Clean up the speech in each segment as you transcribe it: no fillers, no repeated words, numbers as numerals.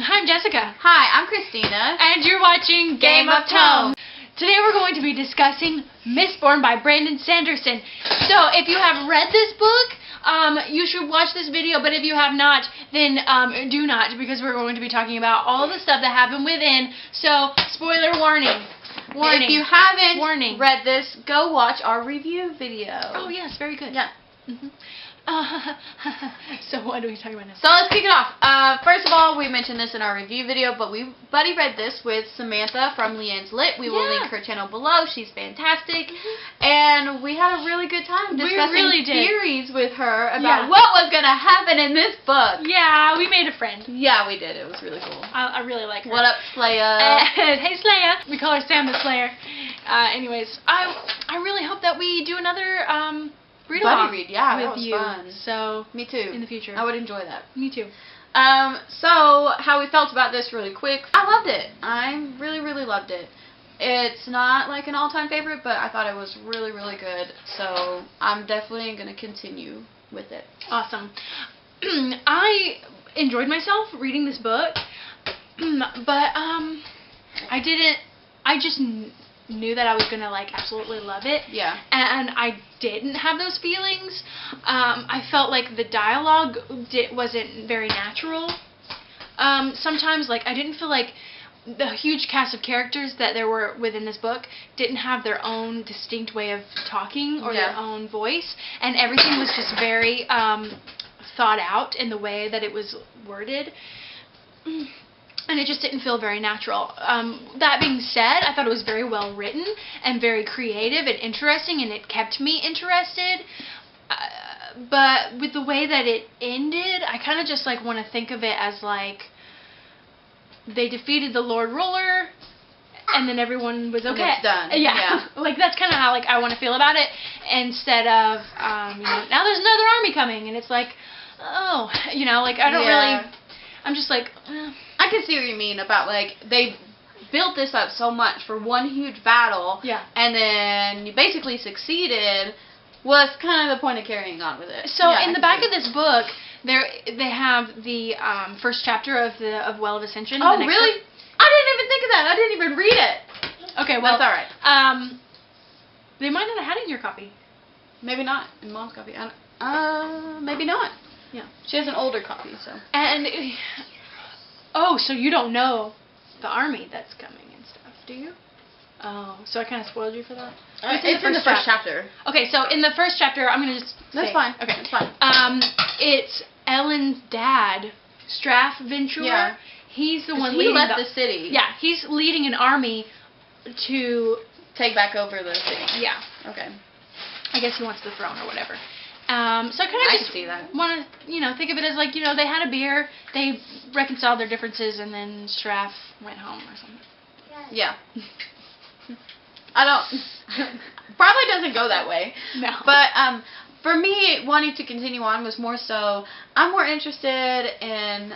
Hi, I'm Jessica. Hi, I'm Christeena. And you're watching Game of Tomes. Today we're going to be discussing Mistborn by Brandon Sanderson. So, if you have read this book, you should watch this video, but if you have not, then do not, because we're going to be talking about all the stuff that happened within. So, spoiler warning. Warning. If you haven't read this, go watch our review video. Oh, yes, very good. Yeah. So what are we talking about now? So let's kick it off. First of all, we mentioned this in our review video, but we buddy read this with Samantha from Leanne's Lit. We will link her channel below. She's fantastic. And we had a really good time discussing theories with her about what was going to happen in this book. Yeah, we made a friend. Yeah, we did. It was really cool. I really like her. What up, Slaya? Hey, Slaya. We call her Sam the Slayer. Anyways, I really hope that we do another read, yeah, with that was you. fun. So me too. In the future, I would enjoy that. Me too. So how we felt about this really quick. I loved it. I really loved it. It's not like an all-time favorite, but I thought it was really good. So I'm definitely gonna continue with it. Awesome. I enjoyed myself reading this book, but I just knew that I was gonna absolutely love it. Yeah. And I didn't have those feelings. I felt like the dialogue wasn't very natural. Sometimes I didn't feel like the huge cast of characters that there were within this book didn't have their own distinct way of talking or their own voice, and everything was just very thought out in the way that it was worded. And it just didn't feel very natural. That being said, I thought it was very well written and very creative and interesting, and it kept me interested. But with the way that it ended, I kind of just want to think of it as they defeated the Lord Ruler, and then everyone was okay. And it's done. Yeah. That's kind of how I want to feel about it. Instead of now there's another army coming, and it's oh, I don't really. I'm just I can see what you mean about they built this up so much for one huge battle, and then you basically succeeded. Was kind of the point of carrying on with it. So in the back of this book, they have the first chapter of Well of Ascension. Oh really? I didn't even think of that. I didn't even read it. Okay, well that's all right. They might not have had it in your copy. Maybe not in Mom's copy. Maybe not. Yeah. She has an older copy, so. And oh, so you don't know the army that's coming and stuff, do you? Oh, so I kind of spoiled you for that? It's in the first chapter. Okay, so in the first chapter, I'm going to just That's say, fine. Okay. That's fine. It's Ellen's dad, Straff Ventura. Yeah. He's the one leading He left the city. Yeah, he's leading an army to take back over the city. Yeah. Okay. I guess he wants the throne or whatever. So I kind of just want to, think of it as they had a beer, they reconciled their differences, and then Straff went home or something. Yeah. I don't. Probably doesn't go that way. No. But for me, wanting to continue on was more so. I'm more interested in.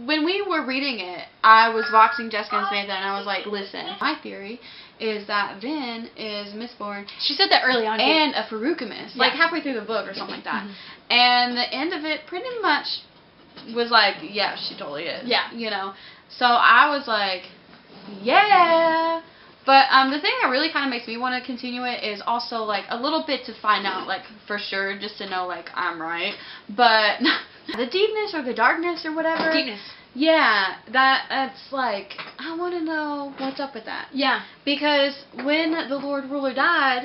When we were reading it, I was voxing Jessica and Samantha, and I was like, "Listen, my theory is that Vin is Mistborn." She said that early on. And a Farukamis, halfway through the book or something like that. And the end of it pretty much was yeah, she totally is. Yeah. So I was like, yeah. But the thing that really kind of makes me want to continue it is also a little bit to find out for sure, just to know I'm right. But the deepness or the darkness or whatever. Deepness. Yeah, that's I want to know what's up with that. Yeah. Because when the Lord Ruler died,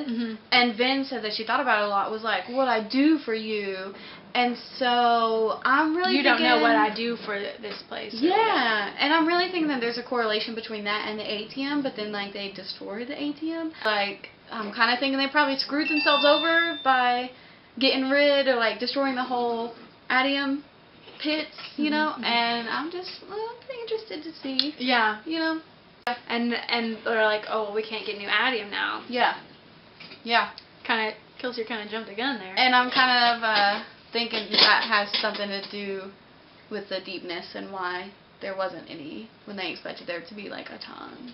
and Vin said that she thought about it a lot, was what I do for you. And so I'm really thinking... You don't know what I do for this place. Yeah, and I'm really thinking that there's a correlation between that and the ATM, but then they destroyed the ATM. I'm kind of thinking they probably screwed themselves over by getting rid or destroying the whole ATM pits, and I'm just pretty interested to see. Yeah. And they're oh, we can't get new adium now. Yeah. Yeah. Kind of, Kelsey kind of jumped the gun there. And I'm kind of thinking that has something to do with the deepness and why there wasn't any when they expected there to be a ton.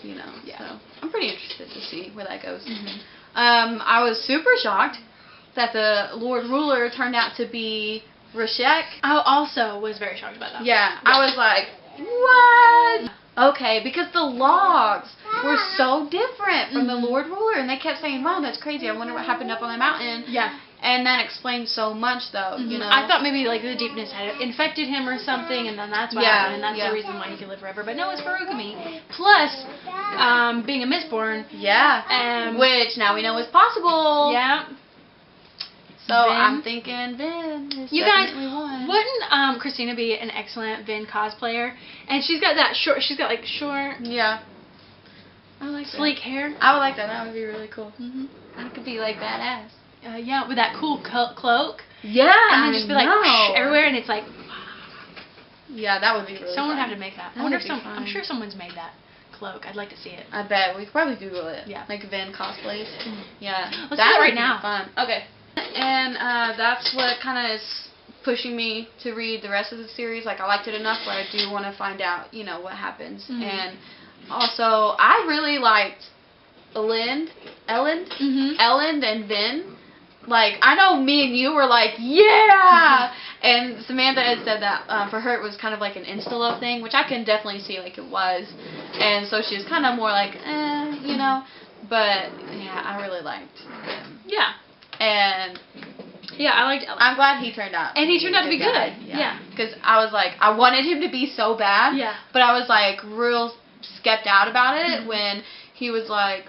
Yeah. So I'm pretty interested to see where that goes. I was super shocked that the Lord Ruler turned out to be Rashek. I also was very shocked about that. Yeah, I was like, What? Okay, because the logs were so different from the Lord Ruler, and they kept saying, "Wow, that's crazy. I wonder what happened up on the mountain." Yeah. And that explains so much, though. You know. I thought maybe like the deepness had infected him or something, and then that's what happened, and that's the reason why he could live forever. But no, it's Farukami. Plus, being a Mistborn. Yeah. Which now we know is possible. Yeah. So I'm thinking Vin is definitely one. Wouldn't Christeena be an excellent Vin cosplayer? And she's got that short. She's got like short. Yeah. I like sleek hair. I would like that. That would be really cool. I could be like badass. Yeah, with that cool cloak. Yeah. And then just be like everywhere, and it's like. Yeah, that would be really. Someone would fun. have to make that. I wonder if I'm sure someone's made that cloak. I'd like to see it. I bet we could probably Google it. Yeah. Like Vin cosplays. Yeah. Let's do that right now. Fun. Okay. And that's what kind of is pushing me to read the rest of the series. Like, I liked it enough where I do want to find out, you know, what happens. And also, I really liked Elend and Vin. Like, I know me and you were like, yeah! And Samantha had said that for her it was kind of like an insta-love thing, which I can definitely see like it was. And so she was kind of more like, you know. But, yeah, I really liked him. Yeah. And yeah, I liked Ellen. I'm glad he turned out. And he turned out to be good. Yeah. Because I was like, I wanted him to be so bad. Yeah. But I was like real skept out about it when he was like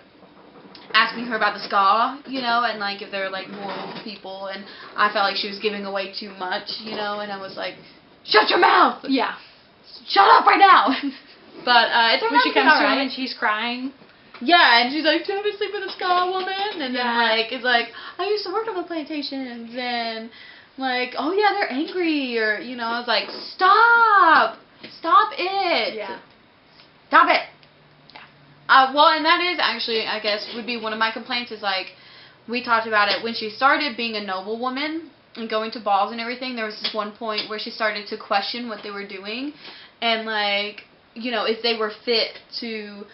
asking her about the ska, you know, and like if they're like moral people, and I felt like she was giving away too much, you know, and I was like, shut your mouth. Yeah. Shut up right now. But it's when she comes to him and she's crying. Yeah, and she's like, do you ever sleep with a ska woman? And then, like, it's like, I used to work on the plantations, and, like, oh, yeah, they're angry, or, you know, I was like, stop! Stop it! Yeah. Stop it! Yeah. Well, and that is actually, I guess, would be one of my complaints, is, like, we talked about it, when she started being a noblewoman and going to balls and everything, there was this one point where she started to question what they were doing, and, like, you know, if they were fit to,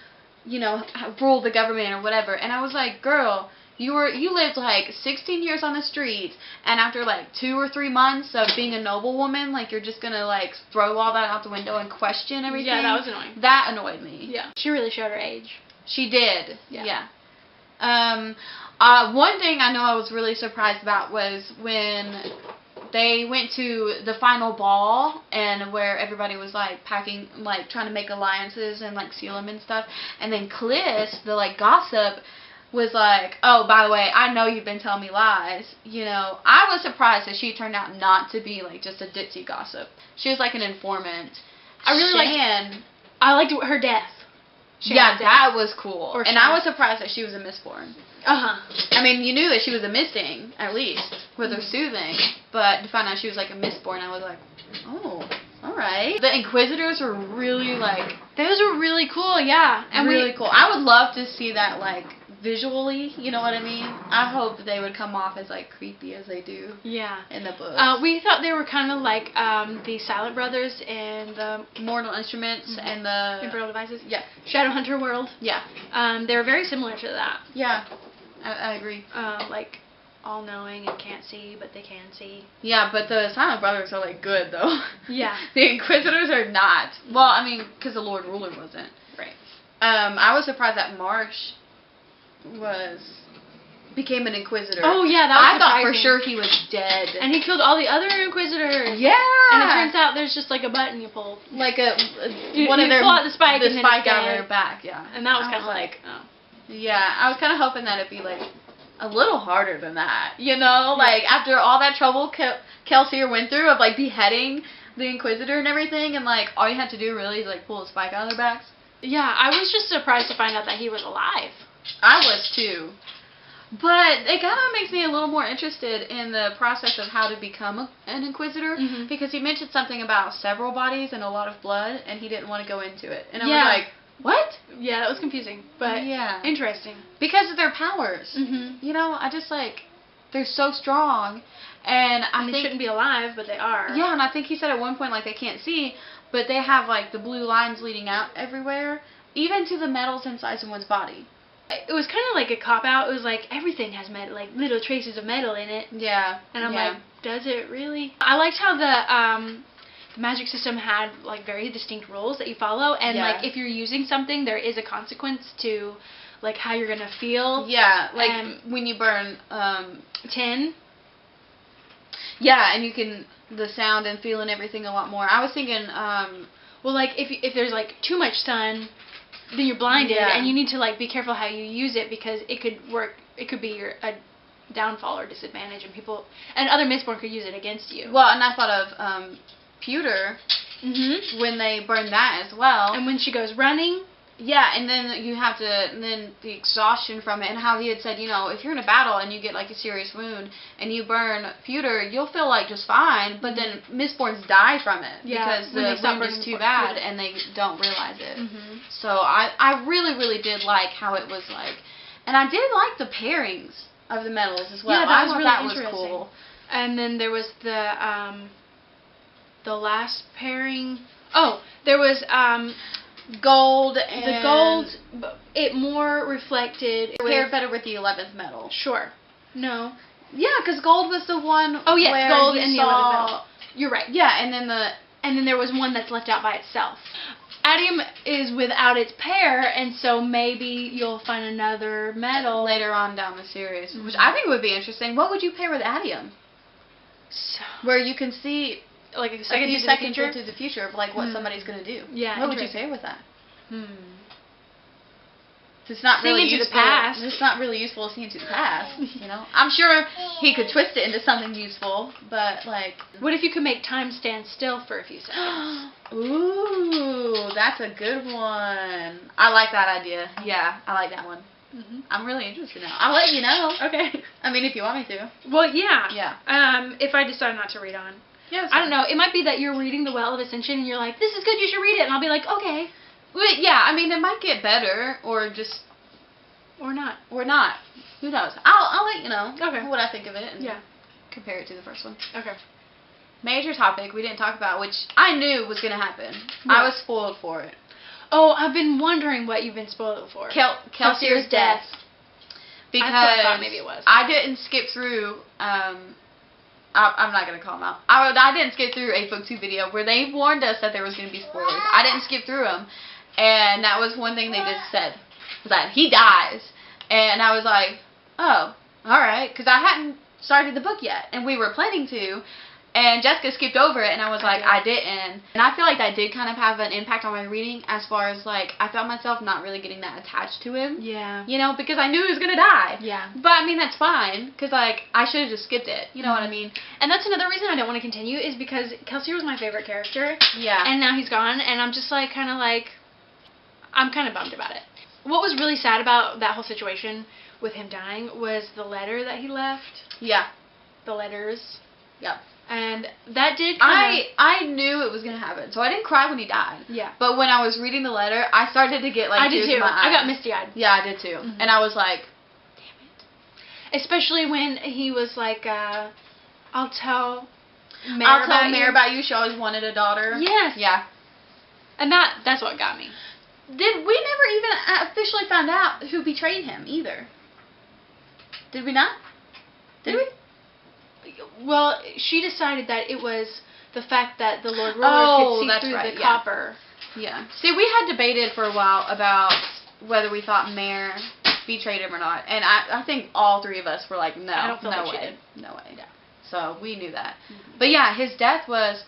you know, rule the government or whatever. And I was like, girl, you lived like 16 years on the streets, and after like 2 or 3 months of being a noblewoman, like you're just gonna like throw all that out the window and question everything. Yeah, that was annoying. That annoyed me. Yeah. She really showed her age. She did. Yeah. One thing I know I was really surprised about was when they went to the final ball, and where everybody was like packing, like trying to make alliances and like seal them and stuff, and then Cliss, the like gossip, was like, oh, by the way, I know you've been telling me lies. You know, I was surprised that she turned out not to be like just a ditzy gossip. She was like an informant. I liked her death. That was cool. And I was surprised that she was a Mistborn. I mean, you knew that she was a missing, at least, with her soothing. But to find out she was like a Mistborn, I was like, oh, alright. The Inquisitors were really like... Those were really cool, yeah. And really cool. I would love to see that, like, visually, you know what I mean? I hope that they would come off as, like, creepy as they do in the book. We thought they were kind of like the Silent Brothers in the Mortal Instruments and the... Imperial Devices. Yeah. Shadowhunter world. Yeah. They were very similar to that. Yeah. I agree. Like, all-knowing and can't see, but they can see. Yeah, but the Silent Brothers are, like, good, though. Yeah. The Inquisitors are not. Well, I mean, because the Lord Ruler wasn't. Right. I was surprised that Marsh became an Inquisitor. Oh, yeah, that was I thought for sure he was dead. And he killed all the other Inquisitors. Yeah! And it turns out there's just, like, a button you pull. Like you pull out the spike out of their back, yeah. And that was kind of like, oh. Yeah, I was kind of hoping that it'd be, like, a little harder than that, you know? Like, after all that trouble Kelsier went through of, like, beheading the Inquisitor and everything, and, like, all you had to do really is, like, pull a spike out of their backs. Yeah, I was just surprised to find out that he was alive. I was, too. But it kind of makes me a little more interested in the process of how to become an Inquisitor, because he mentioned something about several bodies and a lot of blood, and he didn't want to go into it. And I was like, what? Yeah, that was confusing, but interesting. Because of their powers. You know, I just, like, they're so strong, and I think... they shouldn't be alive, but they are. Yeah, and I think he said at one point, like, they can't see, but they have, like, the blue lines leading out everywhere, even to the metals inside someone's body. It was kind of like a cop-out. It was like, everything has metal, like, little traces of metal in it. Yeah. And I'm like, does it really? I liked how the, magic system had like very distinct rules that you follow, and like if you're using something, there is a consequence to like how you're gonna feel. Yeah, like when you burn tin. Yeah, and you can the sound and feel and everything a lot more. I was thinking, well, like if there's like too much sun, then you're blinded, and you need to like be careful how you use it because it could work. It could be a downfall or disadvantage, and people and other Mistborn could use it against you. Well, and I thought of pewter when they burn that as well. And when she goes running. Yeah, and then you have to, and then the exhaustion from it, and how he had said, you know, if you're in a battle and you get like a serious wound and you burn pewter, you'll feel like just fine, but then Mistborns die from it because the wound is too bad and they don't realize it. So I really, really did like how it was like, and I did like the pairings of the metals as well. Yeah, that was really that interesting. Was cool. And then there was the last pairing. Oh, there was gold and the gold. It more reflected. It paired better with the 11th metal. Sure. No. Yeah, because gold was the one. Oh yes, where gold and the 11th metal. You're right. Yeah, and then there was one that's left out by itself. Adium is without its pair, and so maybe you'll find another metal later on down the series, which I think would be interesting. What would you pair with Adium? So, where you can see like a few seconds into the future of like what somebody's going to do. Yeah. What would you pair with that? It's not really into useful. The past. It's not really useful to see into the past. You know, I'm sure he could twist it into something useful, but like, what if you could make time stand still for a few seconds? Ooh, that's a good one. I like that idea. Yeah, I like that one. I'm really interested now. I'll let you know. Okay. I mean, if you want me to. Well, yeah. Yeah. If I decide not to read on. Yeah. I don't know. It might be that you're reading The Well of Ascension and you're like, this is good, you should read it. And I'll be like, okay. Well, yeah, I mean, it might get better or just... Or not. Or not. Who knows? I'll let you know what I think of it and compare it to the first one. Okay. Major topic we didn't talk about, which I knew was going to happen. What? I was spoiled for it. Oh, I've been wondering what you've been spoiled for. Kelsier's death. Because I thought maybe it was. I didn't skip through... I'm not going to call them out. I didn't skip through a BookTube video where they warned us that there was going to be spoilers. I didn't skip through them. And that was one thing they just said. Was that he dies. And I was like, oh, alright. Because I hadn't started the book yet. And we were planning to. And Jessica skipped over it. And I was like, I didn't. And I feel like that did kind of have an impact on my reading. As far as like, I felt myself not really getting that attached to him. Yeah. You know, because I knew he was going to die. Yeah. But I mean, that's fine. Because like, I should have just skipped it. You know what I mean? And that's another reason I don't want to continue. Is because Kelsier was my favorite character. Yeah. And now he's gone. And I'm just like, kind of like... I'm kind of bummed about it. What was really sad about that whole situation with him dying was the letter that he left. Yeah. The letters. Yeah. And that did I knew it was going to happen, so I didn't cry when he died. Yeah. But when I was reading the letter, I started to get like tears in my eyes. I got misty-eyed. Yeah, I did too. And I was like, damn it. Especially when he was like, I'll tell Mare about you. She always wanted a daughter. Yes. Yeah. And that's what got me. We never even officially found out who betrayed him either. Did we not? Did we? Well, she decided that it was the fact that the Lord Ruler could see through the copper. Yeah. See, we had debated for a while about whether we thought Mare betrayed him or not, and I think all three of us were like, no, I don't feel no like way, she did. no way. Yeah. So we knew that. But yeah, his death was.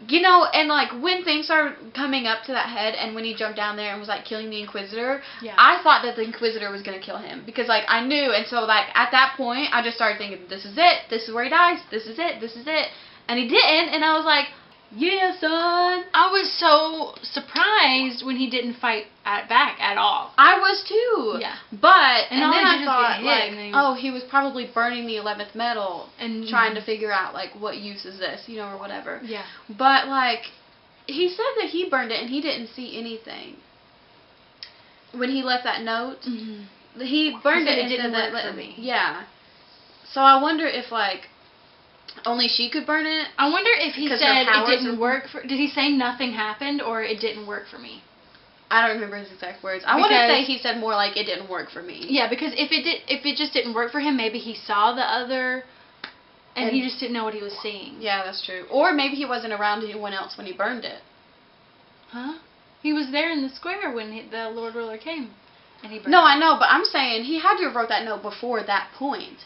You know, and like when things started coming up to that head and when he jumped down there and was like killing the Inquisitor, I thought that the Inquisitor was going to kill him because like I knew, and so like at that point I just started thinking, this is it, this is where he dies, this is it, this is it, and he didn't, and I was like, yeah, son. I was so surprised when he didn't fight back at all. I was too. Yeah. But, and then I thought, like, he was probably burning the 11th metal and trying to figure out, like, what use is this, you know, or whatever. Yeah. But, like, he said that he burned it and he didn't see anything. When he left that note, he burned it and didn't said work for me. Yeah. So I wonder if, like, only she could burn it. I wonder if he said it didn't work for... Did he say nothing happened or it didn't work for me? I don't remember his exact words. I want to say he said more like it didn't work for me. Yeah, because if it just didn't work for him, maybe he saw the other And he just didn't know what he was seeing. Yeah, that's true. Or maybe he wasn't around anyone else when he burned it. Huh? He was there in the square when the Lord Ruler came. And he burned No, it. I know, but I'm saying he had to have wrote that note before that point.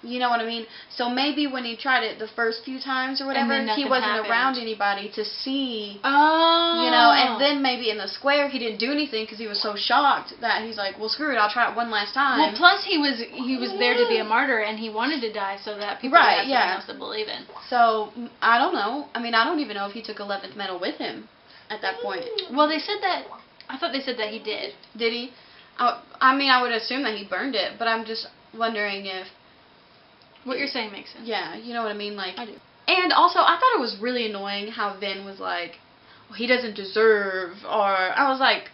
You know what I mean? So maybe when he tried it the first few times or whatever, he wasn't happened. around anybody to see. Oh. You know, and then maybe in the square he didn't do anything because he was so shocked that he's like, well, screw it, I'll try it one last time. Well, plus he was there to be a martyr, and he wanted to die so that people would have something else to believe in. So, I don't know. I mean, I don't even know if he took 11th metal with him at that point. Well, they said that. I thought they said that he did. Did he? I mean, I would assume that he burned it, but I'm just wondering if... What you're saying makes sense. Yeah, you know what I mean? Like, I do. And also, I thought it was really annoying how Vin was like, well, he doesn't deserve, or... I was like,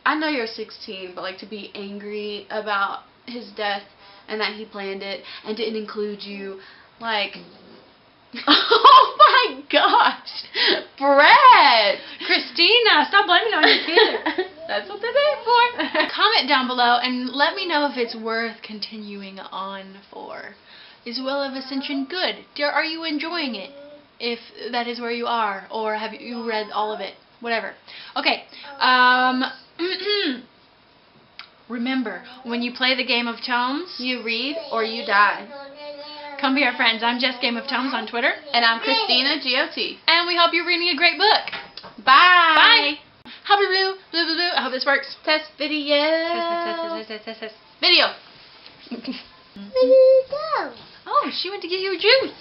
I know you're 16, but like to be angry about his death and that he planned it and didn't include you, like... Oh my gosh! Brett! Christeena, stop blaming it on your kid. That's what they're there for. Comment down below and let me know if it's worth continuing on for. Is Will of Ascension good? Are you enjoying it? If that is where you are, or have you read all of it? Whatever. Okay. Remember, when you play the Game of Tomes, you read or you die. Come be our friends. I'm Jess Game of Tomes on Twitter. And I'm Christeena, GOT. And we hope you're reading a great book. Bye! Bye! Happy blue, blue, blue, blue. I hope this works. Test video. Test. Video. Oh, she went to get you a juice.